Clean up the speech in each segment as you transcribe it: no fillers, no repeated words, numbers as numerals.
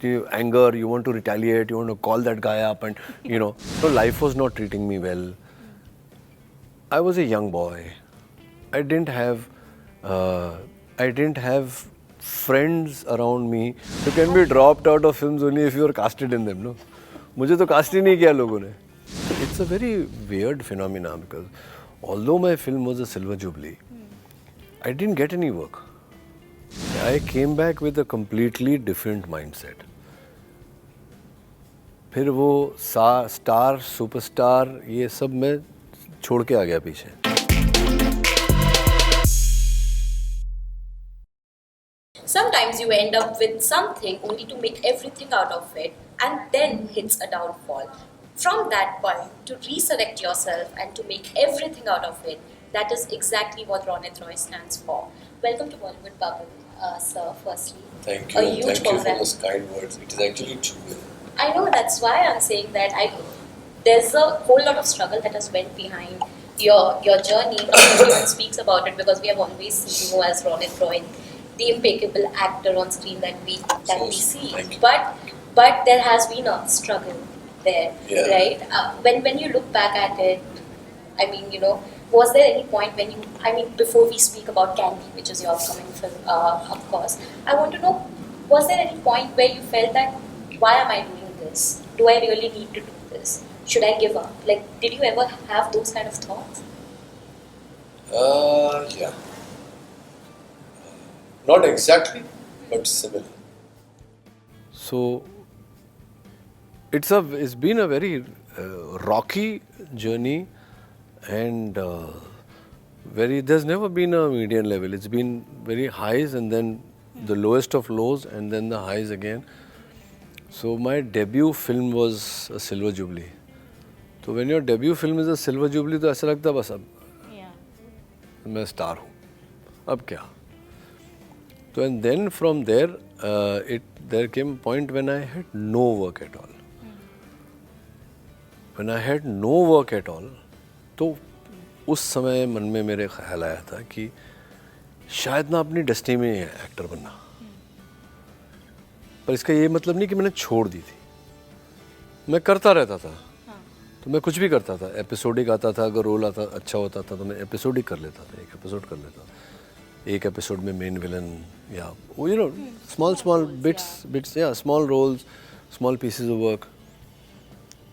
the anger, you want to retaliate, you want to call that guy up, and so life was not treating me well. I was a young boy. I didn't have, I didn't have friends around me who can be dropped out of films only if you are casted in them. No, मुझे तो cast ही नहीं किया लोगों ने. It's a very weird phenomenon because although my film was a silver jubilee, I didn't get any work. I came back with a completely different mindset. फिर वो star superstar ये सब मैं छोड़ के आ गया पीछे. Sometimes you end up with something only to make everything out of it, and then hits a downfall. From that point, to resurrect yourself and to make everything out of it, that is exactly what Ronit Roy stands for. Welcome to Bollywood Bubble, sir, firstly. Thank you. A huge Thank you for congrats. those kind words. It is actually true. I know, that's why I'm saying that there's a whole lot of struggle that has went behind your journey. Not everyone speaks about it because we have always seen you as Ronit Roy, the impeccable actor on screen that we see. But there has been a struggle there, right? When you look back at it, I mean, was there any point when before we speak about Candid, which is your upcoming film, of course, I want to know, was there any point where you felt that, why am I doing this? Do I really need to do this? Should I give up? Like, did you ever have those kind of thoughts? Yeah. Not exactly, but similar. So, it's been a very rocky journey, and there's never been a median level. It's been very highs and then the lowest of lows and then the highs again. So my debut film was a silver jubilee. So when your debut film is a silver jubilee, तो ऐसा लगता है बस अब मैं star हूँ. अब क्या? So and then from there, there came a point when I had no work at all. When I had no work at all, तो उस समय मन में मेरे ख्याल आया था कि शायद ना अपनी डेस्टिनी में है एक्टर बनना. पर इसका ये मतलब नहीं कि मैंने छोड़ दी थी. मैं करता रहता था. तो मैं कुछ भी करता था. एपिसोडिक आता था, अगर रोल आता अच्छा होता था तो मैं एपिसोडिक कर लेता था. एक एपिसोड कर लेता था. एक एपिसोड में मेन विलन या small bits, small roles, small pieces of work.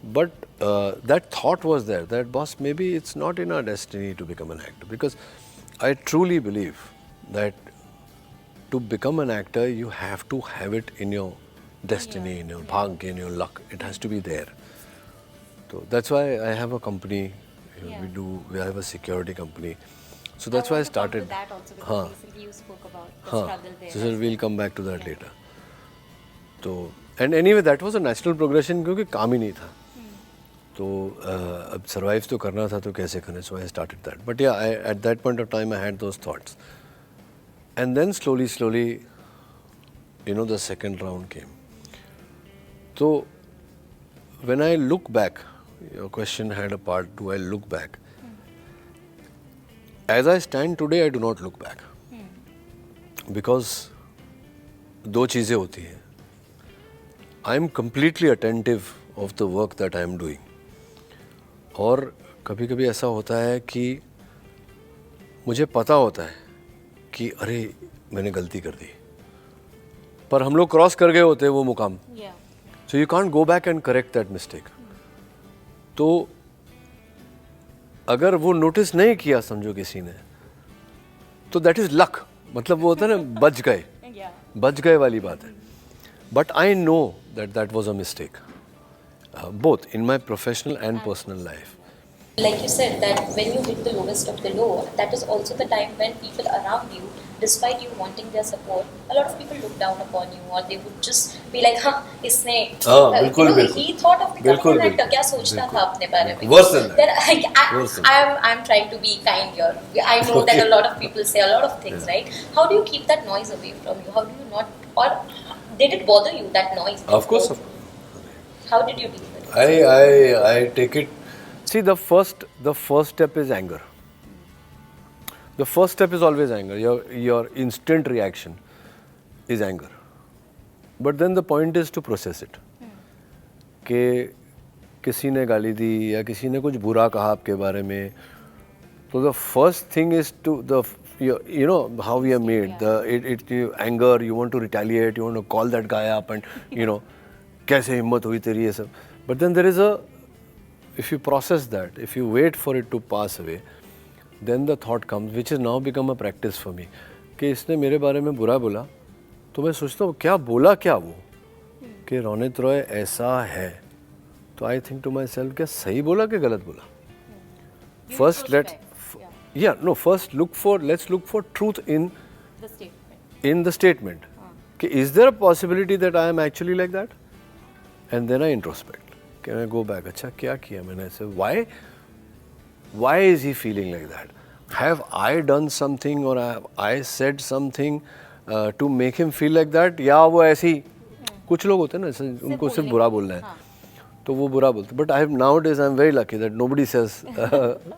But that thought was there, that boss, maybe it's not in our destiny to become an actor, because I truly believe that to become an actor, you have to have it in your destiny, in your bhag, in your luck. It has to be there. So that's why I have a company. We have a security company. So that's why I started. That also because recently you spoke about the struggle there. So we'll come back to that later. So and anyway, that was a natural progression क्योंकि काम ही नहीं था. तो अब survive तो करना था तो कैसे करना? So I started that. But yeah, at that point of time I had those thoughts. And then slowly, the second round came. So when I look back, your question had a part, do I look back? As I stand today, I do not look back. Because दो चीज़ें होती हैं. I am completely attentive of the work that I am doing. और कभी-कभी ऐसा होता है कि मुझे पता होता है कि अरे मैंने गलती कर दी. पर हम लोग क्रॉस कर गए होते हैं वो मुकाम. So you can't go back and correct that mistake. तो अगर वो नोटिस नहीं किया समझो किसी ने, तो that is luck. मतलब वो होता है ना, बच गए वाली बात है. But I know that was a mistake, both in my professional and personal life. Like you said, that when you hit the lowest of the low, that is also the time when people around you, despite you wanting their support, a lot of people look down upon you, or they would just be like, हाँ, इसने, he thought of becoming an actor, क्या सोचता था अपने बारे में? Worse than that. I'm trying to be kind here. I know that a lot of people say a lot of things, right? How do you keep that noise away from you? How do you not, or did it bother you, that noise? Of course. How did you deal with it? I take it. See, the first step is anger. The first step is always anger. Your instant reaction is anger. But then the point is to process it. कि किसी ने गाली दी या किसी ने कुछ बुरा कहा आपके बारे में, तो the first thing is to you know how we are made. You anger, you want to retaliate, you want to call that guy up and कैसे हिम्मत हुई तेरी ये सब. But then there is if you process that, if you wait for it to pass away, then the thought comes, which has now become a practice for me, कि इसने मेरे बारे में बुरा बोला, तो मैं सोचता हूँ क्या बोला क्या वो, कि रोनित रॉय ऐसा है, तो I think to myself क्या सही बोला कि गलत बोला. First let's look for truth in the statement. कि is there a possibility that I am actually like that? And then I introspect. Can I go back? अच्छा क्या किया मैंने ऐसे? Why is he feeling like that? Have I done something or have I said something to make him feel like that? या वो ऐसी कुछ लोग होते हैं ना ऐसे उनको सिर्फ बुरा बोलना है, तो वो बुरा बोलते. But nowadays I'm very lucky that nobody says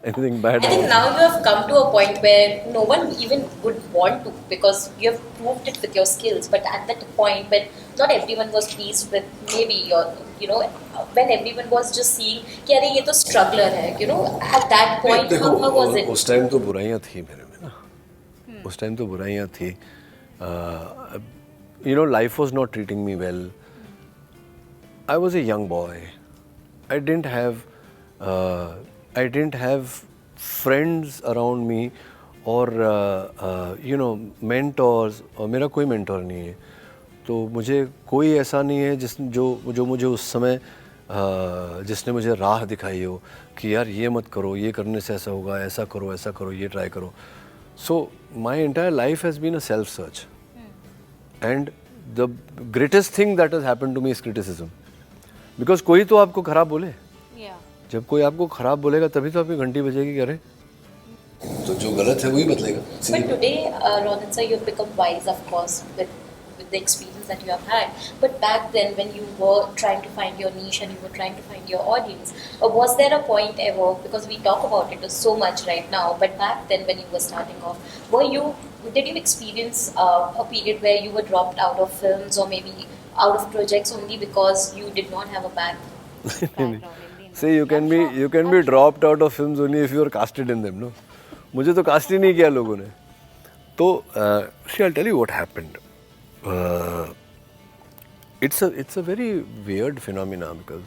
anything bad. I think now you have come to a point where no one even would want to, because you have proved it with your skills. But at that point when not everyone was pleased with maybe your, when everyone was just seeing कि अरे ये तो struggler है, at that point how was it? उस time तो बुराइयां थी मेरे में ना, उस टाइम तो बुराइयां थी. Life was not treating me well. I was a young boy. I didn't have friends around me or mentors, और मेरा कोई mentor नहीं है, तो मुझे कोई ऐसा नहीं है जो मुझे उस समय जिसने मुझे राह दिखाई हो कि यार ये मत करो, ये करने से ऐसा होगा, ऐसा करो, ये ट्राई करो. So my entire life has been a self search. And the greatest thing that has happened to me is criticism. Because कोई तो आपको खराब बोले, जब कोई आपको खराब बोलेगा तभी तो आपकी घंटी बजेगी कि अरे तो जो गलत है वही बदलेगा. But today, Ronit sir, you've become wise, of course, with the experience that you have had. But back then, when you were trying to find your niche and you were trying to find your audience, was there a point ever, because we talk about it so much right now, but back then when you were starting off, did you experience a period where you were dropped out of films or maybe out of projects only because you did not have a background? See, you can be dropped out of films only if you are casted in them, no? मुझे तो cast ही नहीं किया लोगों ने. तो see, I'll tell you what happened. It's a very weird phenomenon because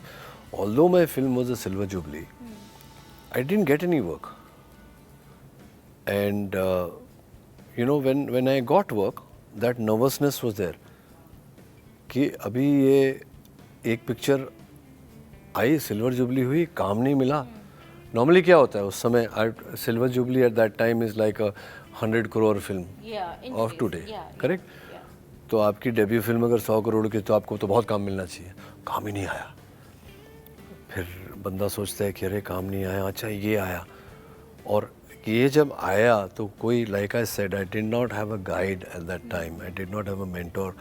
although my film was a silver jubilee, I didn't get any work. And when I got work, that nervousness was there. कि अभी ये एक picture आई, silver jubilee हुई, काम नहीं मिला. Normally क्या होता है उस समय, silver jubilee eight that time is like 100 crore film of today, correct. तो आपकी डेब्यू फिल्म अगर 100 crore की, तो आपको तो बहुत काम मिलना चाहिए. काम ही नहीं आया. फिर बंदा सोचता है कि अरे काम नहीं आया, अच्छा ये आया. और ये जब आया तो कोई, like I said, I did not have a guide at that time, I did not have a mentor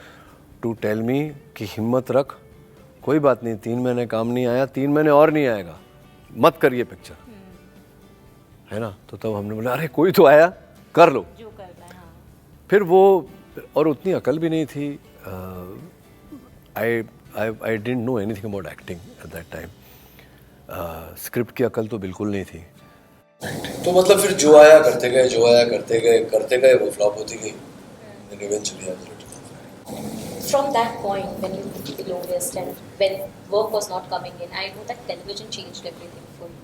to tell me कि हिम्मत रख, कोई बात नहीं, 3 महीने काम नहीं आया, 3 महीने और नहीं आएगा, मत करिए पिक्चर, है ना. तो तब हमने बोला अरे कोई तो आया, कर लो जो करना है. फिर वो, और उतनी अकल भी नहीं थी. I didn't know anything about acting at that time. Script की अकल तो बिल्कुल नहीं थी. तो मतलब फिर जो आया करते गए वो फ्लॉप होती गई. Then eventually I was From that point, when you hit the lowest and when work was not coming in, I know that television changed everything for you.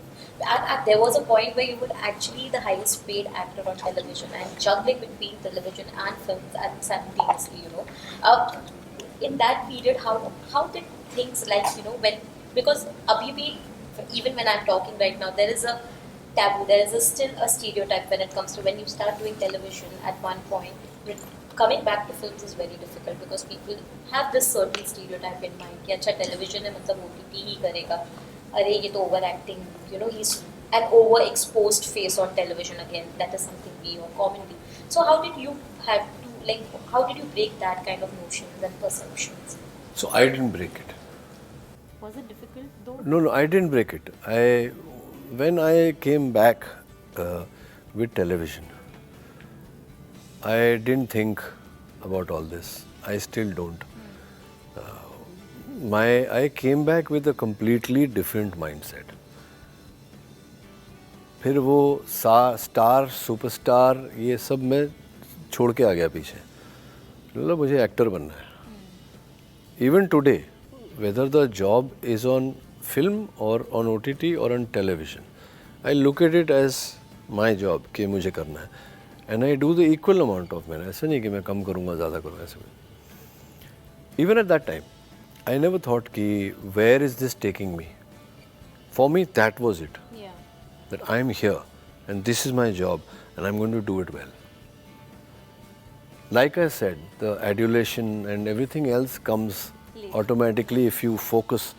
There was a point where you were actually the highest paid actor on television and juggling between television and films and simultaneously, in that period, how did things because abhi bhi, even when I'm talking right now, there is a taboo, there is still a stereotype when it comes to when you start doing television at one point. Coming back to films is very difficult because people have this certain stereotype in mind कि अच्छा television है मतलब OTT ही करेगा, अरे ये तो over acting, he's an overexposed face on television again, that is something we or commonly. So how did you break that kind of notions and perceptions? So I didn't break it. Was it difficult though? No, I didn't break it. When I came back with television, I didn't think about all this. I still don't. I came back with a completely different mindset. फिर वो star superstar ये सब मैं छोड़ के आ गया पीछे. मतलब मुझे एक्टर बनना है. Even today, whether the job is on film or on OTT or on television, I look at it as my job कि मुझे करना है. And I do the equal amount of मेहनत. ऐसा नहीं कि मैं कम करूँगा ज़्यादा करूँगा ऐसे. Even at that time, I never thought कि where is this taking me. For me, that was it. Yeah. That I am here and this is my job and I'm going to do it well. Like I said, the adulation and everything else comes automatically if you focus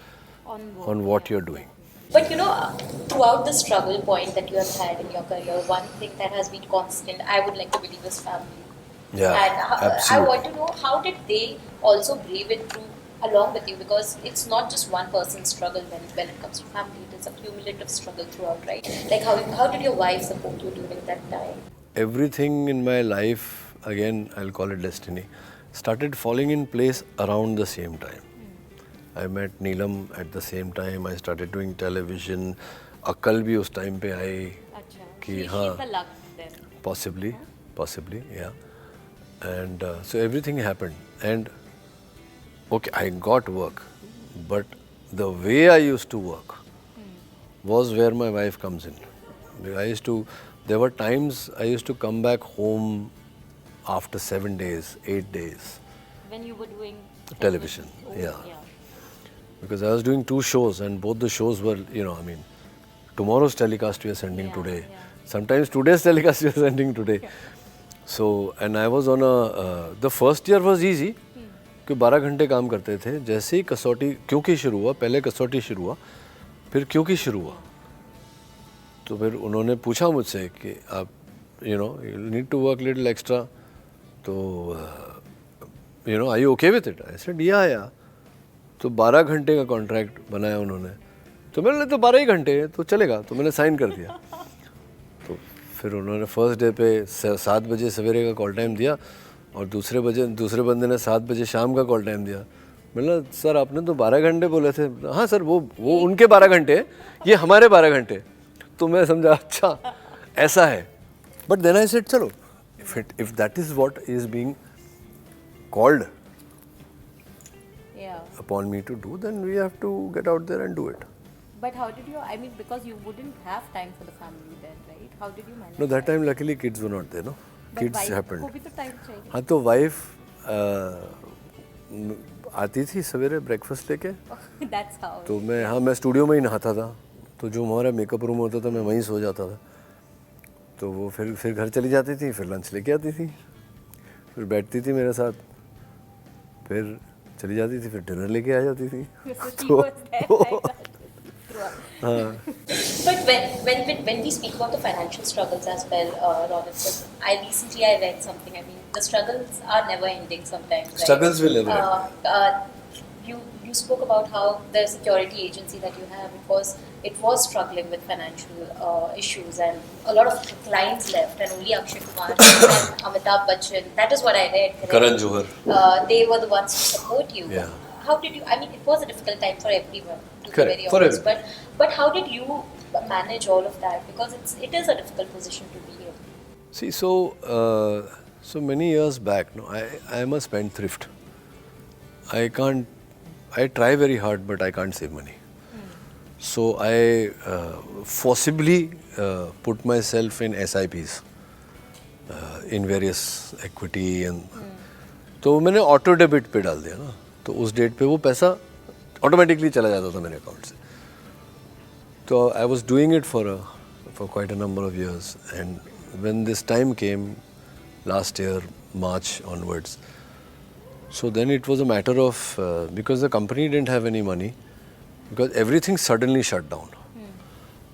on what you're doing. But throughout the struggle point that you have had in your career, one thing that has been constant, I would like to believe, is family. Yeah, And I absolutely. want to know, how did they also brave it through along with you? Because it's not just one person's struggle when it comes to family. It is a cumulative struggle throughout, right? Like how did your wife support you during that time? Everything in my life, again, I'll call it destiny, started falling in place around the same time. I met Neelam at the same time. I started doing television. Akal भी उस time पे आई कि हाँ, the luck then. Possibly, yeah. And so everything happened. And okay, I got work, but the way I used to work was where my wife comes in. There were times I used to come back home after 7 days, 8 days. When you were doing Television, yeah. Because I was doing 2 shows and both the shows were, tomorrow's telecast we are sending today. Sometimes today's telecast we are sending today. So, and I was on the first year was easy. कि 12 घंटे काम करते थे. जैसे ही कसौटी क्योंकि शुरू हुआ, पहले कसौटी शुरू हुआ, फिर क्योंकि शुरू हुआ. तो फिर उन्होंने पूछा मुझसे कि आप, you need to work little extra. तो, are you okay with it? I said, yeah. तो 12 घंटे का कॉन्ट्रैक्ट बनाया उन्होंने. तो मैंने तो 12 ही घंटे तो चलेगा, तो मैंने साइन कर दिया. तो फिर उन्होंने फर्स्ट डे पे 7 बजे सवेरे का कॉल टाइम दिया और दूसरे बंदे ने 7 बजे शाम का कॉल टाइम दिया. मैंने सर आपने तो 12 घंटे बोले थे. हाँ सर वो उनके 12 घंटे, ये हमारे 12 घंटे. तो मैं समझा अच्छा ऐसा है. बट देन आई सेड चलो if that is what is being called upon me to do, then we have to get out there and do it. But how did you, because you wouldn't have time for the family then, right? How did you manage? No, that time luckily kids were not there, no? But Kids wife happened. को भी तो time चाहिए. हाँ तो wife आती थी सवेरे breakfast लेके. That's how. तो मैं स्टूडियो में ही नहाता था. तो जो हमारा मेकअप रूम होता था मैं वहीं सो जाता था. तो वो फिर घर चली जाती थी, फिर लंच लेके आती थी, फिर बैठती थी मेरे साथ, फिर चली जाती थी, फिर डिनर लेके आ जाती थी. But when we speak about the financial struggles as well, Ronit, I read something. The struggles are never ending sometimes. Right? Struggles will never end. You spoke about how the security agency that you have, it was struggling with financial issues, and a lot of clients left, and only Akshay Kumar and Amitabh Bachchan. That is what I read. Correct? Karan Johar. They were the ones who support you. Yeah. How did you? It was a difficult time for everyone, to Correct. be very For honest. But how did you manage all of that? Because it is a difficult position to be in. See, so many years back, I am a spendthrift. I try very hard, but I can't save money. So I forcibly put myself in SIPs, in various equity and तो मैंने auto debit पे डाल दिया ना. तो उस date पे वो पैसा ऑटोमेटिकली चला जाता था मेरे अकाउंट से. तो I was doing it for quite a number of years, and when this time came last year, March onwards, so then it was a matter of because the company didn't have any money, because everything suddenly shut down.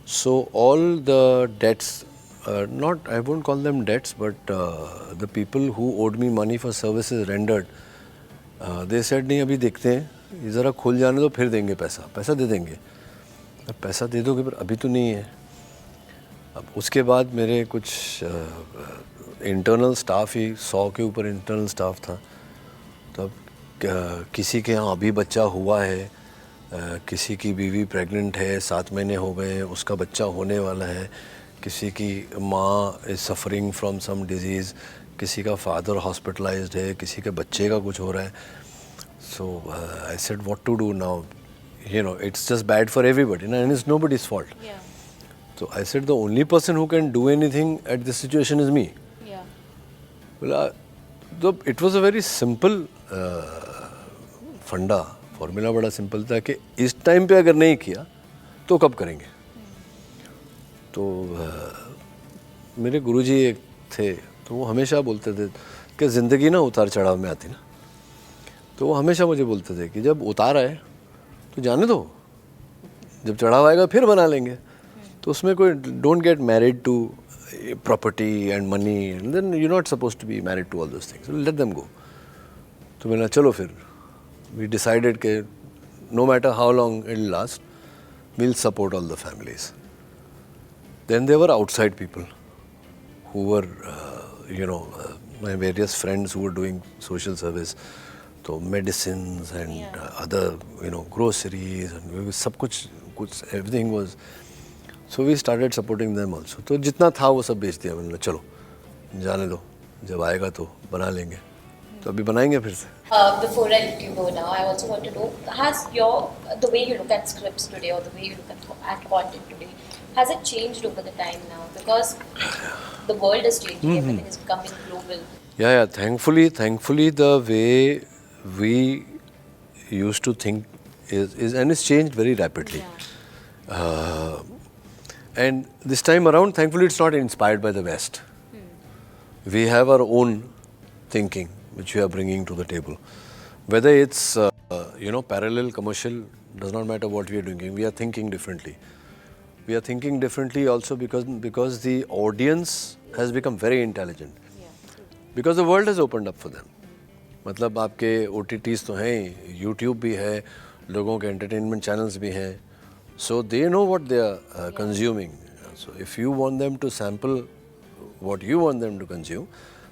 So all the debts, I won't call them debts, but the people who owed me money for services rendered, they said नहीं अभी देखते हैं, ये ज़रा खुल जाने दो फिर देंगे पैसा दे देंगे. अब पैसा दे दोगे पर अभी तो नहीं है. अब उसके बाद मेरे कुछ इंटरनल स्टाफ ही 100 के ऊपर इंटरनल स्टाफ था. तो अब किसी के यहाँ अभी बच्चा हुआ है, किसी की बीवी प्रेग्नेंट है, 7 महीने हो गए हैं, उसका बच्चा होने वाला है, किसी की माँ is suffering from some disease, किसी का फादर हॉस्पिटलाइज्ड है, किसी के बच्चे का कुछ हो रहा है. So I said, what to do now? You know, it's just bad for everybody, and it's nobody's fault. Yeah. So I said, the only person who can do anything at this situation is me. Yeah. Well, it was a very simple फंडा, formula बड़ा simple था कि इस time पे अगर नहीं किया तो कब करेंगे. तो मेरे गुरुजी एक थे, तो वो हमेशा बोलते थे कि ज़िंदगी ना उतार चढ़ाव में आती ना. तो वो हमेशा मुझे बोलते थे कि जब उतार आए तो जाने दो, जब चढ़ाव आएगा फिर बना लेंगे. तो उसमें कोई don't get married to property and money, and then you not suppose to be married to all those things, let them go. तो मैंने चलो फिर वी डिसाइडेड कि no matter how long it last, we will support all the families. Then there were outside people who were my various friends who were doing social service. So medicines and other, groceries and सब कुछ everything was. So we started supporting them also. तो जितना था वो सब बेच दिया. मैंने चलो जाने दो, जब आएगा तो बना लेंगे. तो अभी बनाएंगे फिर से. Before I let you go now, I also want to know, has the way you look at scripts today, or the way you look at content today, has it changed over the time now? Because the world is changing, everything is becoming global. Yeah. Thankfully, the way we used to think is and it's changed very rapidly. And this time around, thankfully, it's not inspired by the West. We have our own thinking, which we are bringing to the table. Whether it's parallel, commercial, does not matter what we are doing. We are thinking differently. We are thinking differently also because the audience has become very intelligent. Because the world has opened up for them. मतलब आपके OTTs तो हैं, YouTube भी है, लोगों के entertainment channels भी हैं. So they know what they are consuming. So if you want them to sample what you want them to consume,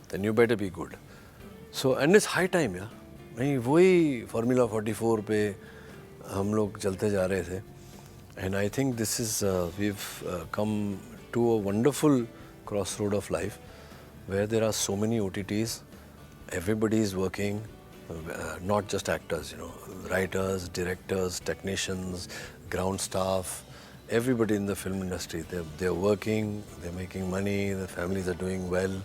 then you better be good. So and it's high time, yeah. नहीं वही Formula 44 पे हम लोग चलते जा रहे थे. And I think this is we've come to a wonderful crossroad of life, where there are so many OTTs, everybody is working, not just actors, writers, directors, technicians, ground staff, everybody in the film industry. They're working, they're making money, their families are doing well.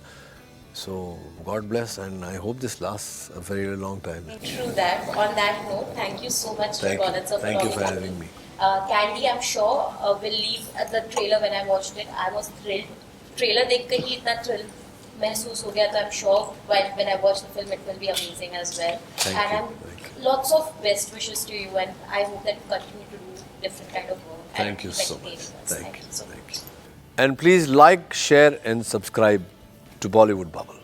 So God bless, and I hope this lasts a very long time. True that. On that note, thank you so much, Ronit, sir, Thank you for having me. Candy, I'm sure will leave at the trailer. When I watched it, I was thrilled. Trailer देख के ही इतना thrill महसूस हो गया, तो I'm sure when I watch the film, it will be amazing as well. Thank you. Lots of best wishes to you, and I hope that you continue to do different kind of work. Thank you so much. Thank you so much. And please like, share and subscribe to Bollywood Bubble.